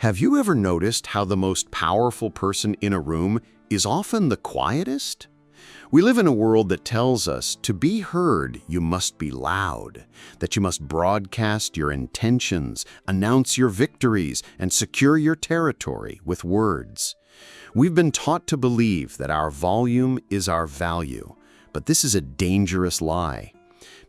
Have you ever noticed how the most powerful person in a room is often the quietest? We live in a world that tells us to be heard, you must be loud, that you must broadcast your intentions, announce your victories, and secure your territory with words. We've been taught to believe that our volume is our value, but this is a dangerous lie.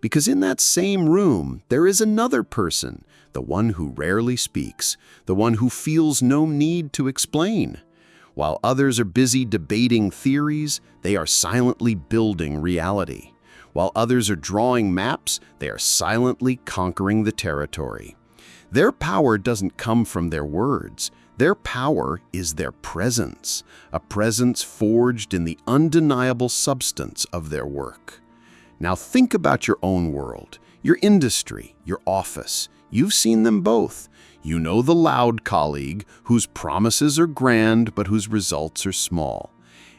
Because in that same room, there is another person, the one who rarely speaks, the one who feels no need to explain. While others are busy debating theories, they are silently building reality. While others are drawing maps, they are silently conquering the territory. Their power doesn't come from their words. Their power is their presence, a presence forged in the undeniable substance of their work. Now think about your own world, your industry, your office. You've seen them both. You know the loud colleague whose promises are grand but whose results are small.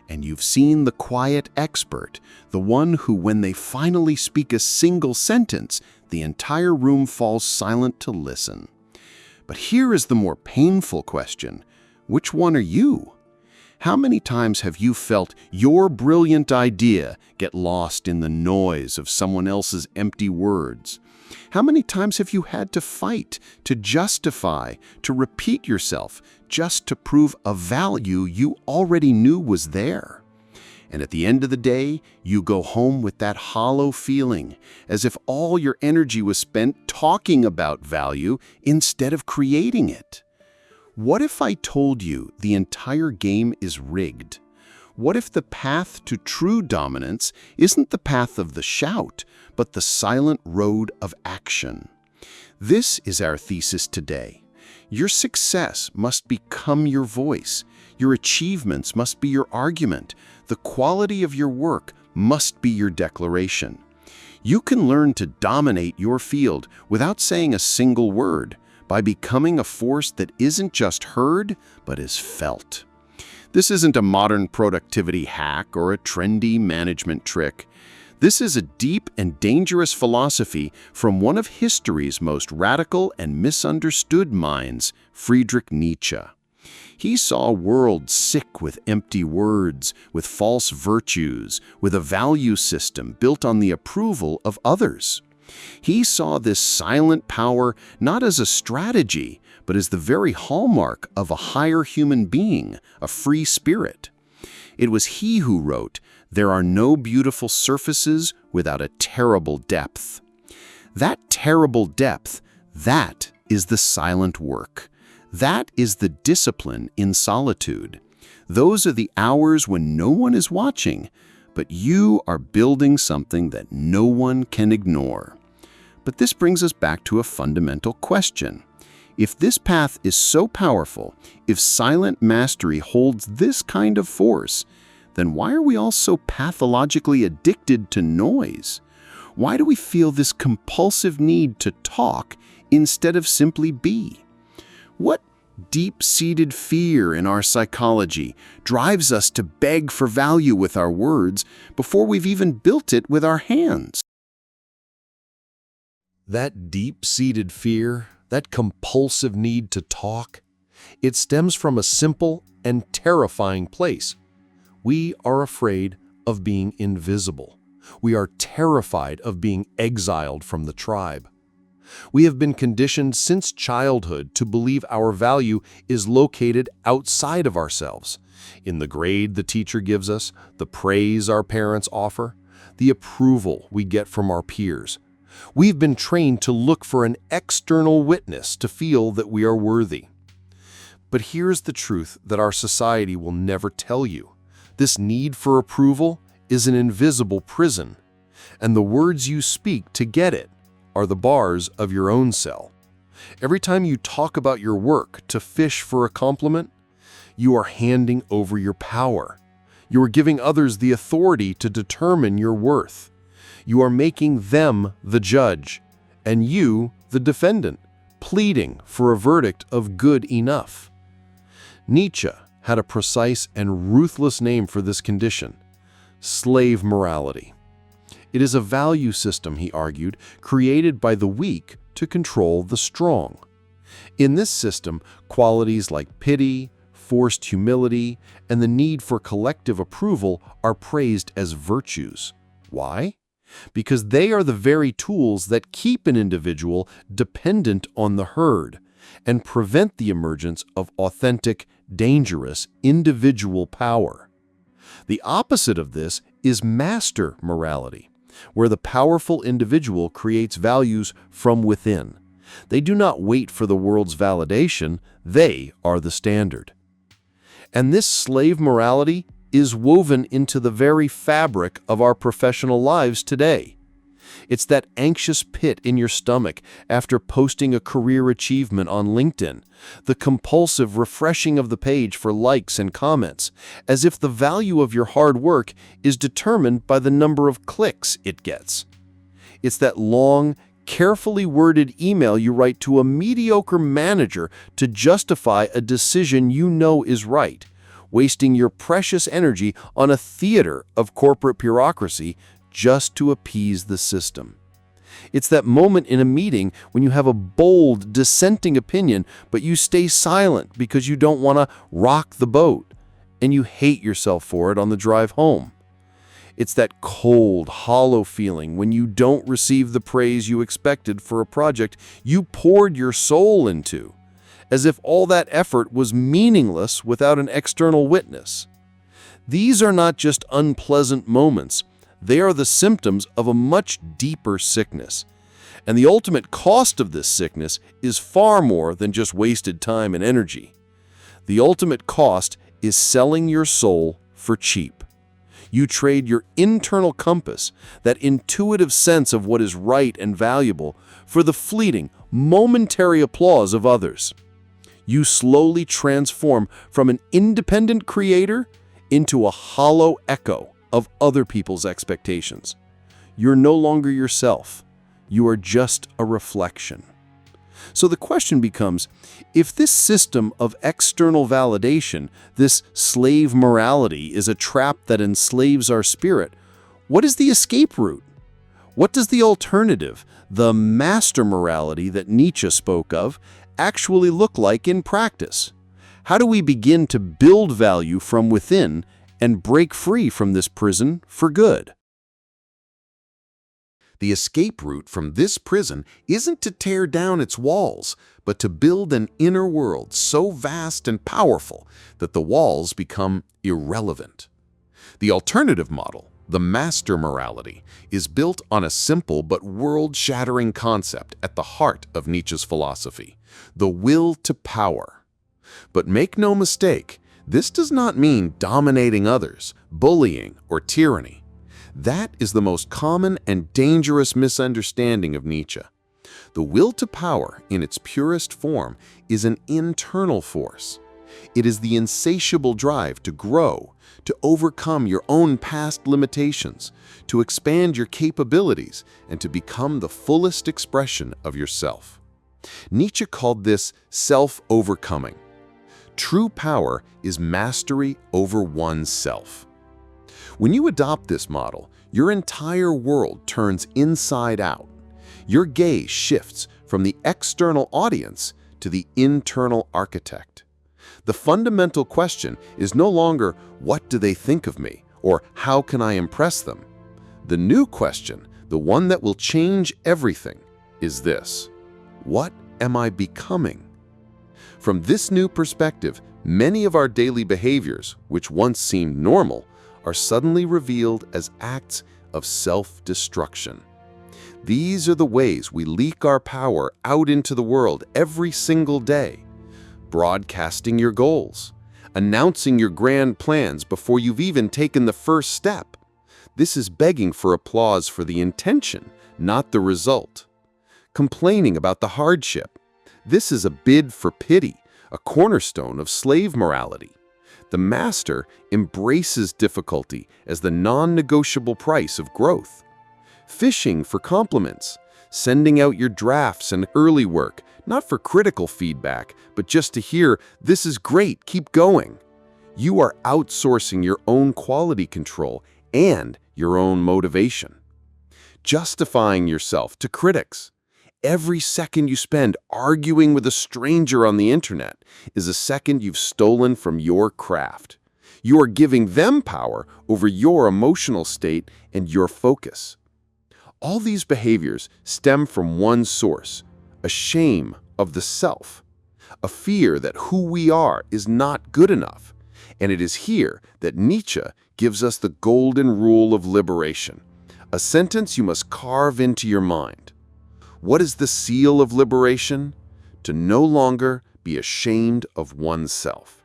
And you've seen the quiet expert, the one who, when they finally speak a single sentence, the entire room falls silent to listen. But here is the more painful question. Which one are you? How many times have you felt your brilliant idea get lost in the noise of someone else's empty words? How many times have you had to fight, to justify, to repeat yourself, just to prove a value you already knew was there? And at the end of the day, you go home with that hollow feeling, as if all your energy was spent talking about value instead of creating it. What if I told you the entire game is rigged? What if the path to true dominance isn't the path of the shout, but the silent road of action? This is our thesis today. Your success must become your voice. Your achievements must be your argument. The quality of your work must be your declaration. You can learn to dominate your field without saying a single word, by becoming a force that isn't just heard, but is felt. This isn't a modern productivity hack or a trendy management trick. This is a deep and dangerous philosophy from one of history's most radical and misunderstood minds, Friedrich Nietzsche. He saw a world sick with empty words, with false virtues, with a value system built on the approval of others. He saw this silent power not as a strategy, but as the very hallmark of a higher human being, a free spirit. It was he who wrote, "There are no beautiful surfaces without a terrible depth." That terrible depth, that is the silent work. That is the discipline in solitude. Those are the hours when no one is watching, but you are building something that no one can ignore. But this brings us back to a fundamental question. If this path is so powerful, if silent mastery holds this kind of force, then why are we all so pathologically addicted to noise? Why do we feel this compulsive need to talk instead of simply be? What deep-seated fear in our psychology drives us to beg for value with our words before we've even built it with our hands? That deep-seated fear, that compulsive need to talk, it stems from a simple and terrifying place. We are afraid of being invisible. We are terrified of being exiled from the tribe. We have been conditioned since childhood to believe our value is located outside of ourselves, in the grade the teacher gives us, the praise our parents offer, the approval we get from our peers. We've been trained to look for an external witness to feel that we are worthy. But here's the truth that our society will never tell you. This need for approval is an invisible prison, and the words you speak to get it are the bars of your own cell. Every time you talk about your work to fish for a compliment, you are handing over your power. You are giving others the authority to determine your worth. You are making them the judge, and you the defendant, pleading for a verdict of good enough. Nietzsche had a precise and ruthless name for this condition: slave morality. It is a value system, he argued, created by the weak to control the strong. In this system, qualities like pity, forced humility, and the need for collective approval are praised as virtues. Why? Because they are the very tools that keep an individual dependent on the herd and prevent the emergence of authentic, dangerous, individual power. The opposite of this is master morality, where the powerful individual creates values from within. They do not wait for the world's validation, they are the standard. And this slave morality is woven into the very fabric of our professional lives today. It's that anxious pit in your stomach after posting a career achievement on LinkedIn, the compulsive refreshing of the page for likes and comments, as if the value of your hard work is determined by the number of clicks it gets. It's that long, carefully worded email you write to a mediocre manager to justify a decision you know is right, wasting your precious energy on a theater of corporate bureaucracy just to appease the system. It's that moment in a meeting when you have a bold, dissenting opinion, but you stay silent because you don't want to rock the boat, and you hate yourself for it on the drive home. It's that cold, hollow feeling when you don't receive the praise you expected for a project you poured your soul into, as if all that effort was meaningless without an external witness. These are not just unpleasant moments. They are the symptoms of a much deeper sickness. And the ultimate cost of this sickness is far more than just wasted time and energy. The ultimate cost is selling your soul for cheap. You trade your internal compass, that intuitive sense of what is right and valuable, for the fleeting, momentary applause of others. You slowly transform from an independent creator into a hollow echo of other people's expectations. You're no longer yourself. You are just a reflection. So the question becomes, if this system of external validation, this slave morality, is a trap that enslaves our spirit, what is the escape route? What does the alternative, the master morality that Nietzsche spoke of, actually look like in practice? How do we begin to build value from within and break free from this prison for good? The escape route from this prison isn't to tear down its walls, but to build an inner world so vast and powerful that the walls become irrelevant. The alternative model, the master morality, is built on a simple but world-shattering concept at the heart of Nietzsche's philosophy: the will to power. But make no mistake, this does not mean dominating others, bullying, or tyranny. That is the most common and dangerous misunderstanding of Nietzsche. The will to power, in its purest form, is an internal force. It is the insatiable drive to grow, to overcome your own past limitations, to expand your capabilities, and to become the fullest expression of yourself. Nietzsche called this self-overcoming. True power is mastery over oneself. When you adopt this model, your entire world turns inside out. Your gaze shifts from the external audience to the internal architect. The fundamental question is no longer, what do they think of me, or how can I impress them? The new question, the one that will change everything, is this: what am I becoming? From this new perspective, many of our daily behaviors, which once seemed normal, are suddenly revealed as acts of self-destruction. These are the ways we leak our power out into the world every single day. Broadcasting your goals, announcing your grand plans before you've even taken the first step. This is begging for applause for the intention, not the result. Complaining about the hardship. This is a bid for pity, a cornerstone of slave morality. The master embraces difficulty as the non-negotiable price of growth. Fishing for compliments, sending out your drafts and early work, not for critical feedback, but just to hear, "This is great, keep going." You are outsourcing your own quality control and your own motivation. Justifying yourself to critics. Every second you spend arguing with a stranger on the internet is a second you've stolen from your craft. You are giving them power over your emotional state and your focus. All these behaviors stem from one source, a shame of the self, a fear that who we are is not good enough. And it is here that Nietzsche gives us the golden rule of liberation, a sentence you must carve into your mind. What is the seal of liberation? To no longer be ashamed of oneself.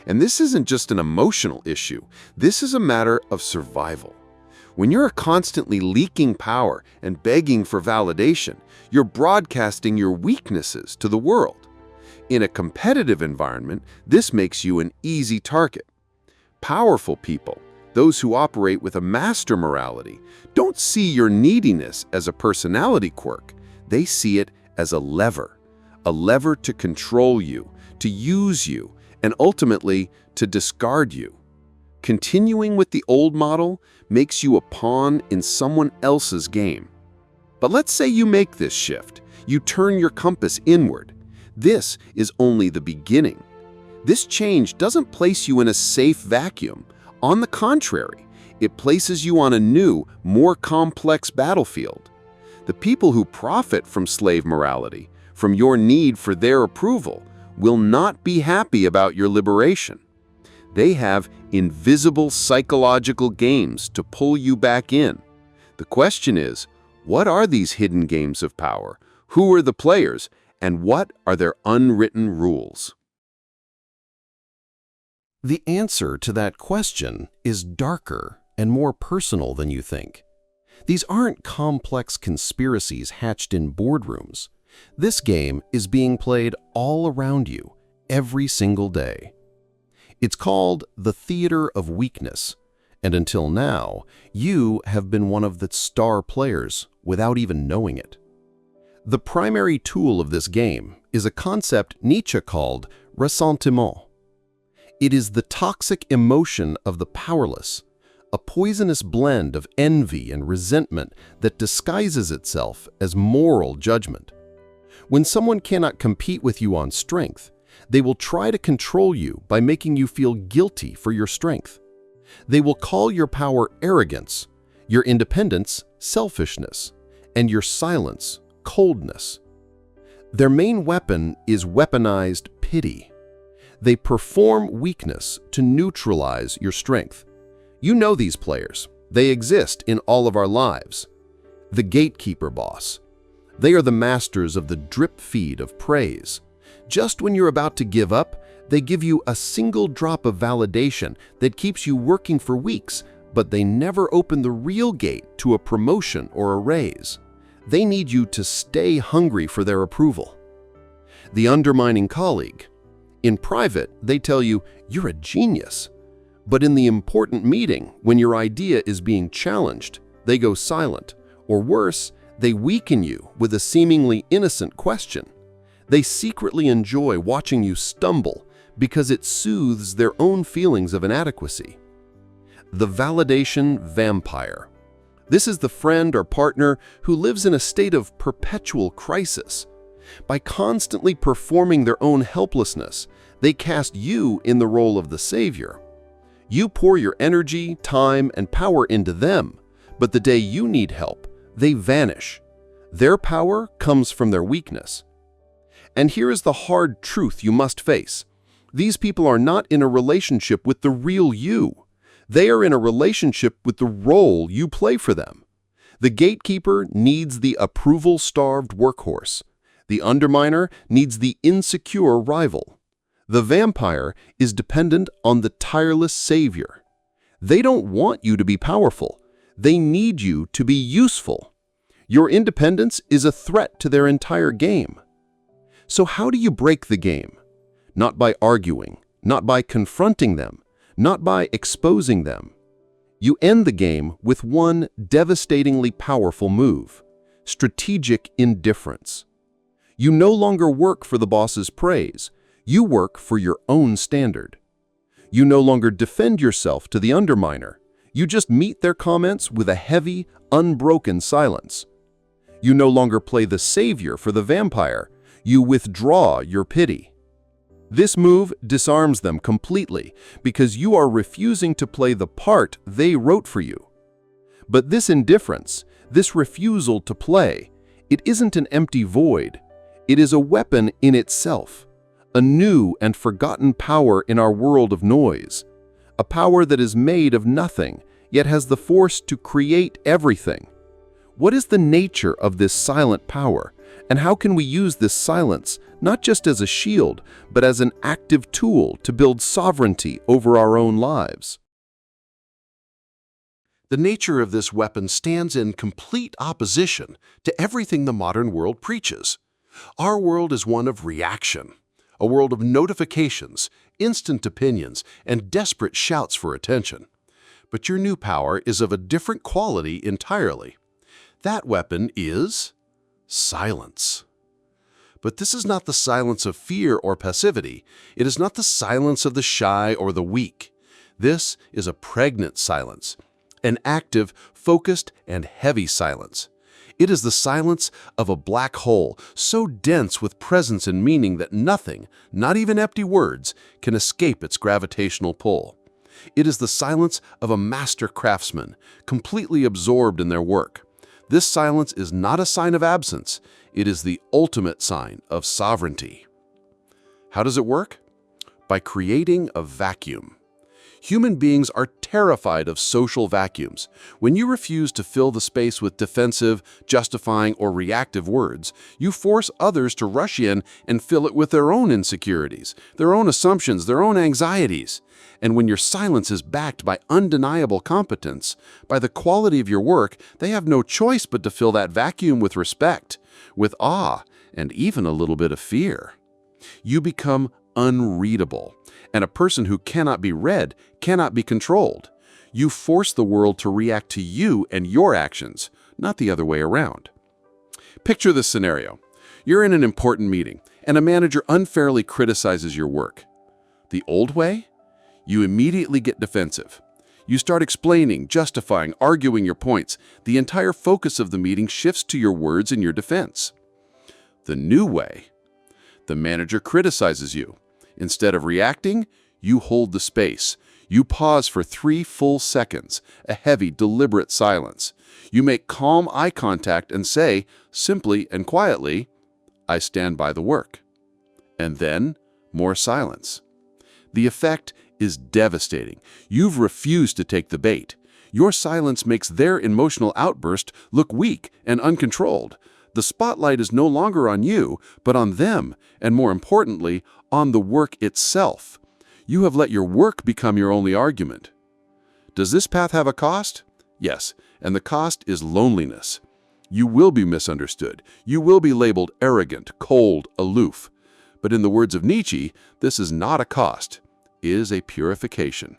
And this isn't just an emotional issue. This is a matter of survival. When you're constantly leaking power and begging for validation, you're broadcasting your weaknesses to the world. In a competitive environment, this makes you an easy target. Powerful people, those who operate with a master morality, don't see your neediness as a personality quirk. They see it as a lever to control you, to use you, and ultimately to discard you. Continuing with the old model makes you a pawn in someone else's game. But let's say you make this shift. You turn your compass inward. This is only the beginning. This change doesn't place you in a safe vacuum. On the contrary, it places you on a new, more complex battlefield. The people who profit from slave morality, from your need for their approval, will not be happy about your liberation. They have invisible psychological games to pull you back in. The question is, what are these hidden games of power? Who are the players? And what are their unwritten rules? The answer to that question is darker and more personal than you think. These aren't complex conspiracies hatched in boardrooms. This game is being played all around you, every single day. It's called the theater of weakness, and until now, you have been one of the star players without even knowing it. The primary tool of this game is a concept Nietzsche called ressentiment. It is the toxic emotion of the powerless, a poisonous blend of envy and resentment that disguises itself as moral judgment. When someone cannot compete with you on strength, they will try to control you by making you feel guilty for your strength. They will call your power arrogance, your independence selfishness, and your silence coldness. Their main weapon is weaponized pity. They perform weakness to neutralize your strength. You know these players. They exist in all of our lives. The gatekeeper boss. They are the masters of the drip feed of praise. Just when you're about to give up, they give you a single drop of validation that keeps you working for weeks, but they never open the real gate to a promotion or a raise. They need you to stay hungry for their approval. The undermining colleague. In private, they tell you, you're a genius. But in the important meeting, when your idea is being challenged, they go silent. Or worse, they weaken you with a seemingly innocent question. They secretly enjoy watching you stumble because it soothes their own feelings of inadequacy. The validation vampire. This is the friend or partner who lives in a state of perpetual crisis. By constantly performing their own helplessness, they cast you in the role of the savior. You pour your energy, time, and power into them, but the day you need help, they vanish. Their power comes from their weakness. And here is the hard truth you must face. These people are not in a relationship with the real you. They are in a relationship with the role you play for them. The gatekeeper needs the approval-starved workhorse. The underminer needs the insecure rival. The vampire is dependent on the tireless savior. They don't want you to be powerful. They need you to be useful. Your independence is a threat to their entire game. So how do you break the game? Not by arguing, not by confronting them, not by exposing them. You end the game with one devastatingly powerful move: strategic indifference. You no longer work for the boss's praise. You work for your own standard. You no longer defend yourself to the underminer. You just meet their comments with a heavy, unbroken silence. You no longer play the savior for the vampire. You withdraw your pity. This move disarms them completely because you are refusing to play the part they wrote for you. But this indifference, this refusal to play, it isn't an empty void. It is a weapon in itself, a new and forgotten power in our world of noise, a power that is made of nothing, yet has the force to create everything. What is the nature of this silent power, and how can we use this silence not just as a shield, but as an active tool to build sovereignty over our own lives? The nature of this weapon stands in complete opposition to everything the modern world preaches. Our world is one of reaction, a world of notifications, instant opinions, and desperate shouts for attention. But your new power is of a different quality entirely. That weapon is silence. But this is not the silence of fear or passivity. It is not the silence of the shy or the weak. This is a pregnant silence, an active, focused, and heavy silence. It is the silence of a black hole, so dense with presence and meaning that nothing, not even empty words, can escape its gravitational pull. It is the silence of a master craftsman, completely absorbed in their work. This silence is not a sign of absence. It is the ultimate sign of sovereignty. How does it work? By creating a vacuum. Human beings are terrified of social vacuums. When you refuse to fill the space with defensive, justifying, or reactive words, you force others to rush in and fill it with their own insecurities, their own assumptions, their own anxieties. And when your silence is backed by undeniable competence, by the quality of your work, they have no choice but to fill that vacuum with respect, with awe, and even a little bit of fear. You become unreadable, and a person who cannot be read cannot be controlled. You force the world to react to you and your actions, not the other way around. Picture this scenario. You're in an important meeting, and a manager unfairly criticizes your work. The old way? You immediately get defensive. You start explaining, justifying, arguing your points. The entire focus of the meeting shifts to your words and your defense. The new way? The manager criticizes you. Instead of reacting, you hold the space. You pause for 3 full seconds, a heavy, deliberate silence. You make calm eye contact and say, simply and quietly, "I stand by the work." And then, more silence. The effect is devastating. You've refused to take the bait. Your silence makes their emotional outburst look weak and uncontrolled. The spotlight is no longer on you, but on them, and more importantly, on the work itself. You have let your work become your only argument. Does this path have a cost? Yes, and the cost is loneliness. You will be misunderstood. You will be labeled arrogant, cold, aloof. But in the words of Nietzsche, this is not a cost. It is a purification.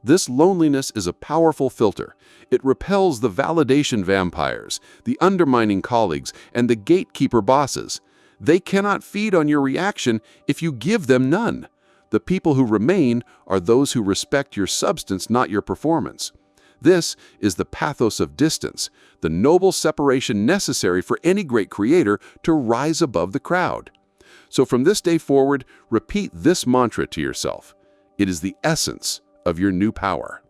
This loneliness is a powerful filter. It repels the validation vampires, the undermining colleagues, and the gatekeeper bosses. They cannot feed on your reaction if you give them none. The people who remain are those who respect your substance, not your performance. This is the pathos of distance, the noble separation necessary for any great creator to rise above the crowd. So from this day forward, repeat this mantra to yourself. It is the essence of your new power.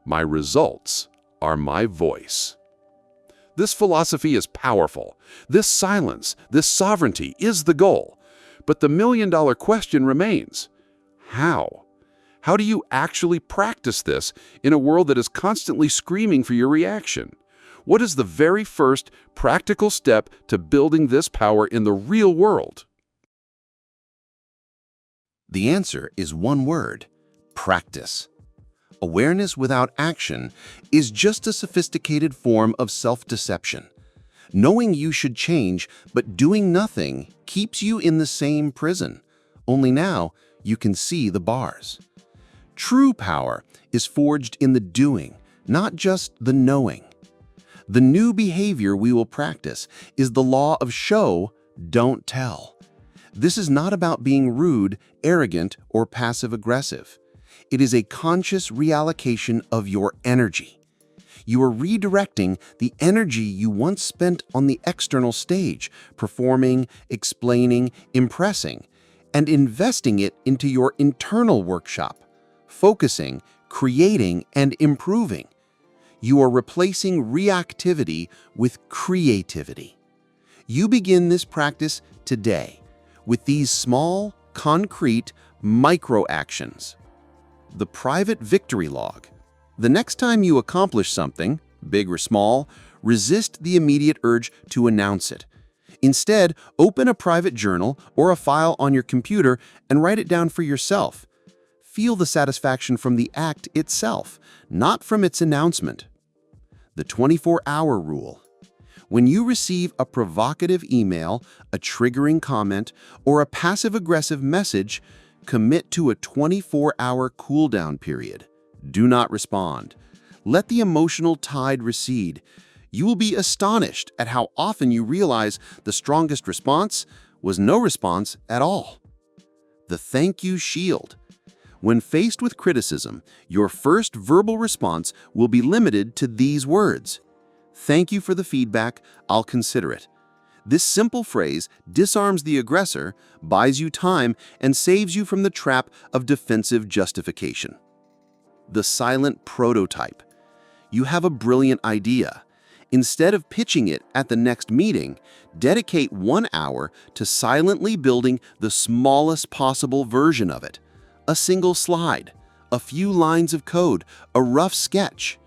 My results are my voice. This philosophy is powerful. This silence, this sovereignty is the goal. But the million-dollar question remains, how? How do you actually practice this in a world that is constantly screaming for your reaction? What is the very first practical step to building this power in the real world? The answer is one word: practice. Awareness without action is just a sophisticated form of self-deception. Knowing you should change, but doing nothing keeps you in the same prison. Only now you can see the bars. True power is forged in the doing, not just the knowing. The new behavior we will practice is the law of show, don't tell. This is not about being rude, arrogant, or passive-aggressive. It is a conscious reallocation of your energy. You are redirecting the energy you once spent on the external stage, performing, explaining, impressing, and investing it into your internal workshop, focusing, creating, and improving. You are replacing reactivity with creativity. You begin this practice today with these small, concrete, micro actions. The private victory log. The next time you accomplish something, big or small, resist the immediate urge to announce it. Instead, open a private journal or a file on your computer and write it down for yourself. Feel the satisfaction from the act itself, not from its announcement. The 24-hour rule. When you receive a provocative email, a triggering comment, or a passive-aggressive message, commit to a 24-hour cooldown period. Do not respond. Let the emotional tide recede. You will be astonished at how often you realize the strongest response was no response at all. The thank you shield. When faced with criticism, your first verbal response will be limited to these words. Thank you for the feedback, I'll consider it. This simple phrase disarms the aggressor, buys you time, and saves you from the trap of defensive justification. The silent prototype. You have a brilliant idea. Instead of pitching it at the next meeting, dedicate 1 hour to silently building the smallest possible version of it. A single slide, a few lines of code, a rough sketch.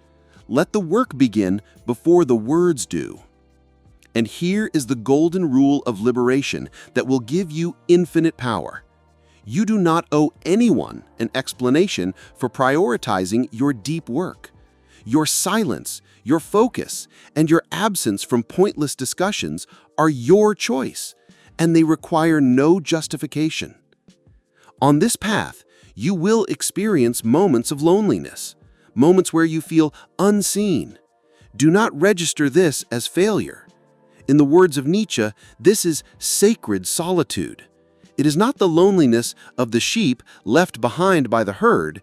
Let the work begin before the words do. And here is the golden rule of liberation that will give you infinite power. You do not owe anyone an explanation for prioritizing your deep work. Your silence, your focus, and your absence from pointless discussions are your choice, and they require no justification. On this path, you will experience moments of loneliness, moments where you feel unseen. Do not register this as failure. In the words of Nietzsche, this is sacred solitude. It is not the loneliness of the sheep left behind by the herd.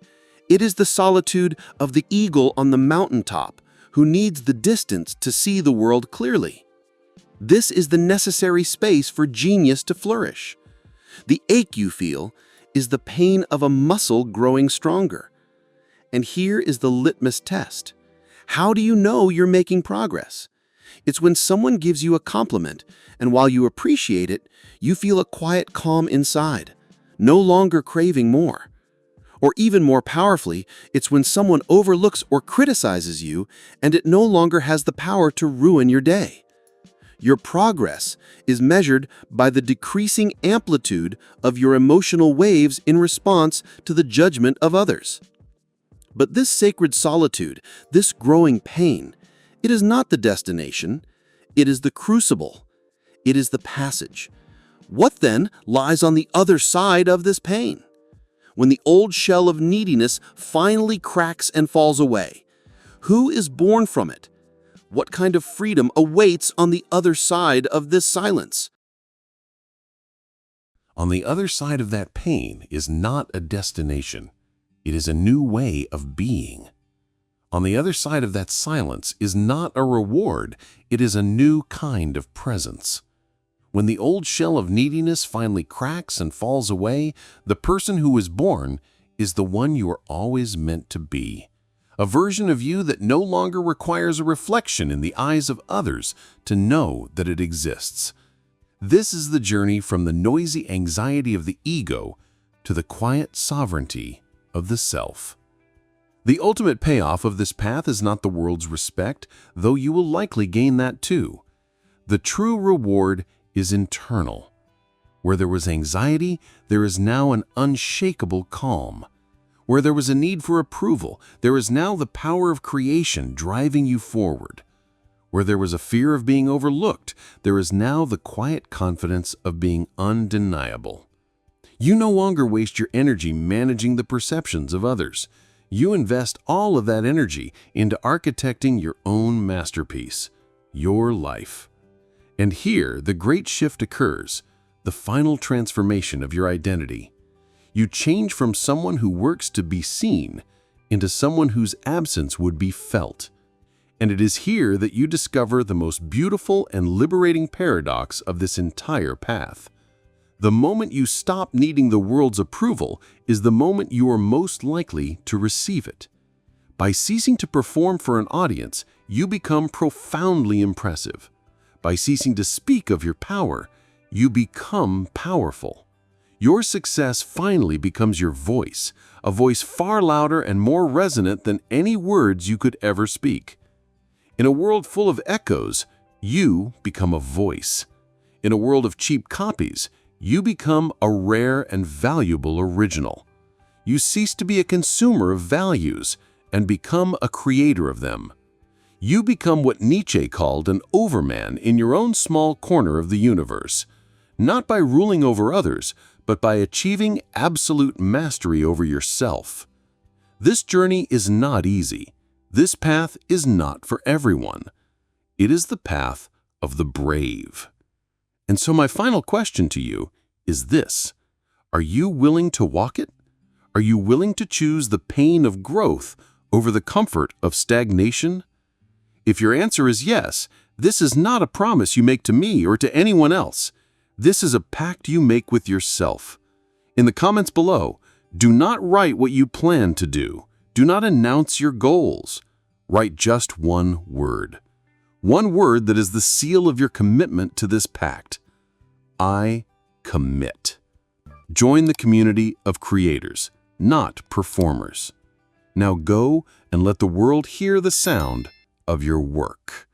It is the solitude of the eagle on the mountaintop who needs the distance to see the world clearly. This is the necessary space for genius to flourish. The ache you feel is the pain of a muscle growing stronger. And here is the litmus test. How do you know you're making progress? It's when someone gives you a compliment, and while you appreciate it, you feel a quiet calm inside, no longer craving more. Or even more powerfully, it's when someone overlooks or criticizes you, and it no longer has the power to ruin your day. Your progress is measured by the decreasing amplitude of your emotional waves in response to the judgment of others. But this sacred solitude, this growing pain, it is not the destination, it is the crucible, it is the passage. What then lies on the other side of this pain? When the old shell of neediness finally cracks and falls away, who is born from it? What kind of freedom awaits on the other side of this silence? On the other side of that pain is not a destination. It is a new way of being. On the other side of that silence is not a reward. It is a new kind of presence. When the old shell of neediness finally cracks and falls away, the person who is born is the one you are always meant to be. A version of you that no longer requires a reflection in the eyes of others to know that it exists. This is the journey from the noisy anxiety of the ego to the quiet sovereignty of the self. The ultimate payoff of this path is not the world's respect, though you will likely gain that too. The true reward is internal. Where there was anxiety, there is now an unshakable calm. Where there was a need for approval, there is now the power of creation driving you forward. Where there was a fear of being overlooked, there is now the quiet confidence of being undeniable. You no longer waste your energy managing the perceptions of others. You invest all of that energy into architecting your own masterpiece, your life. And here, the great shift occurs, the final transformation of your identity. You change from someone who works to be seen into someone whose absence would be felt. And it is here that you discover the most beautiful and liberating paradox of this entire path. The moment you stop needing the world's approval is the moment you are most likely to receive it. By ceasing to perform for an audience, you become profoundly impressive. By ceasing to speak of your power, you become powerful. Your success finally becomes your voice, a voice far louder and more resonant than any words you could ever speak. In a world full of echoes, you become a voice. In a world of cheap copies, you become a rare and valuable original. You cease to be a consumer of values and become a creator of them. You become what Nietzsche called an overman in your own small corner of the universe, not by ruling over others, but by achieving absolute mastery over yourself. This journey is not easy. This path is not for everyone. It is the path of the brave. And so my final question to you is this: are you willing to walk it? Are you willing to choose the pain of growth over the comfort of stagnation? If your answer is yes, this is not a promise you make to me or to anyone else. This is a pact you make with yourself. In the comments below, do not write what you plan to do. Do not announce your goals. Write just one word. One word that is the seal of your commitment to this pact. I commit. Join the community of creators, not performers. Now go and let the world hear the sound of your work.